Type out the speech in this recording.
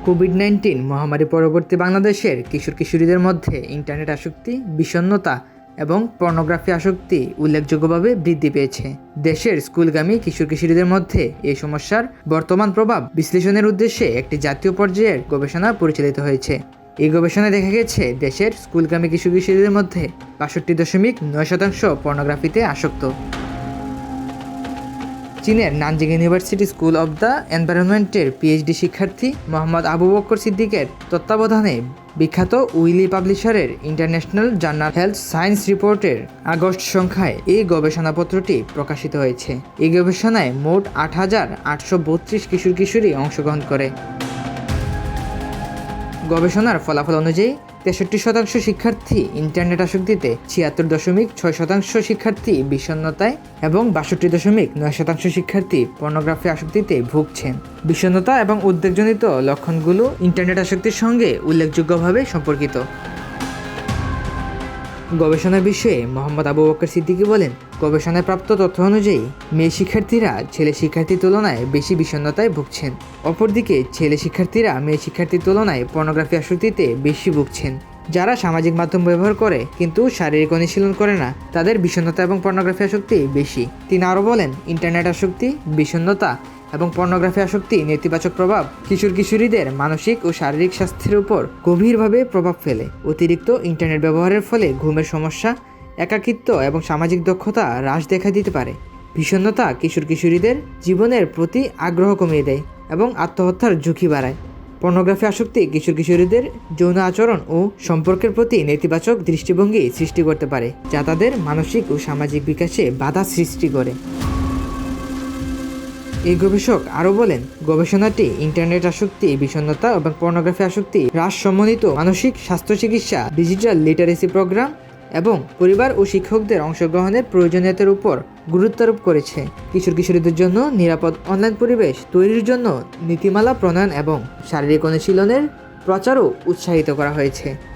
COVID-19 মহামারী পরবর্তী বাংলাদেশের কিশোর-কিশোরীদের মধ্যে ইন্টারনেট আসক্তি, বিষণ্ণতা এবং পর্নোগ্রাফি আসক্তি উল্লেখযোগ্যভাবে বৃদ্ধি পেয়েছে। দেশের স্কুলগামী কিশোর-কিশোরীদের মধ্যে এই সমস্যার বর্তমান প্রভাব বিশ্লেষণের উদ্দেশ্যে একটি জাতীয় পর্যায়ের গবেষণা পরিচালিত হয়েছে। এই গবেষণায় দেখা গেছে দেশের স্কুলগামী কিশোর-কিশোরীদের মধ্যে ৬২.৯% পর্নোগ্রাফিতে আসক্ত। চীনের Nanjing university school of the এনভায়রনমেন্টের পিএইচডি শিক্ষার্থী মোহাম্মদ আবু বকর সিদ্দিকের তত্ত্বাবধানে বিখ্যাত উইলি পাবলিশারের ইন্টারন্যাশনাল জার্নাল হেলথ সায়েন্স রিপোর্টের আগস্ট সংখ্যায় এই গবেষণাপত্রটি প্রকাশিত হয়েছে। এই গবেষণায় মোট ৮,৮৩২ কিশোর-কিশোরী অংশগ্রহণ করে। গবেষণার ফলাফল অনুযায়ী ৬৩% শিক্ষার্থী ইন্টারনেট আসক্তিতে, ৭৬.৬% শিক্ষার্থী বিষণ্ণতায় এবং ৬২.৯% শিক্ষার্থী পর্নোগ্রাফি আসক্তিতে ভুগছেন। বিষণ্ণতা এবং উদ্বেগজনিত লক্ষণগুলো ইন্টারনেট আসক্তির সঙ্গে উল্লেখযোগ্যভাবে সম্পর্কিত। গবেষণার বিষয়ে মোহাম্মদ আবু বকর সিদ্দিকী বলেন, গবেষণায় প্রাপ্ত তথ্য অনুযায়ী মেয়ে শিক্ষার্থীরা ছেলে শিক্ষার্থীর তুলনায় বেশি বিষণ্ণতায় ভুগছেন। অপরদিকে ছেলে শিক্ষার্থীরা মেয়ে শিক্ষার্থীর তুলনায় পর্নোগ্রাফি আসক্তিতে বেশি ভুগছেন। যারা সামাজিক মাধ্যম ব্যবহার করে কিন্তু শারীরিক অনুশীলন করে না, তাদের বিষণ্ণতা এবং পর্নোগ্রাফি আসক্তি বেশি। তিনি আরও বলেন, ইন্টারনেট আসক্তি, বিষণ্ণতা এবং পর্নোগ্রাফি আসক্তি নেতিবাচক প্রভাব কিশোর-কিশোরীদের মানসিক ও শারীরিক স্বাস্থ্যের উপর গভীরভাবে প্রভাব ফেলে। অতিরিক্ত ইন্টারনেট ব্যবহারের ফলে ঘুমের সমস্যা, একাকিত্ব এবং সামাজিক দক্ষতা হ্রাস দেখা দিতে পারে। বিষণ্ণতা কিশোর-কিশোরীদের জীবনের প্রতি আগ্রহ কমিয়ে দেয় এবং আত্মহত্যার ঝুঁকি বাড়ায়। পর্নোগ্রাফি আসক্তি কিশোর-কিশোরীদের যৌন আচরণ ও সম্পর্কের প্রতি নেতিবাচক দৃষ্টিভঙ্গি সৃষ্টি করতে পারে, যা তাদের মানসিক ও সামাজিক বিকাশে বাধা সৃষ্টি করে। এই গবেষক আরও বলেন, গবেষণাটি ইন্টারনেট আসক্তি, বিষণ্ণতা এবং পর্নোগ্রাফি আসক্তি হ্রাস সমন্বিত মানসিক স্বাস্থ্য চিকিৎসা, ডিজিটাল লিটারেসি প্রোগ্রাম এবং পরিবার ও শিক্ষকদের অংশগ্রহণের প্রয়োজনীয়তার উপর গুরুত্বারোপ করেছে। কিশোর-কিশোরীদের জন্য নিরাপদ অনলাইন পরিবেশ তৈরির জন্য নীতিমালা প্রণয়ন এবং শারীরিক অনুশীলনের প্রচারও উৎসাহিত করা হয়েছে।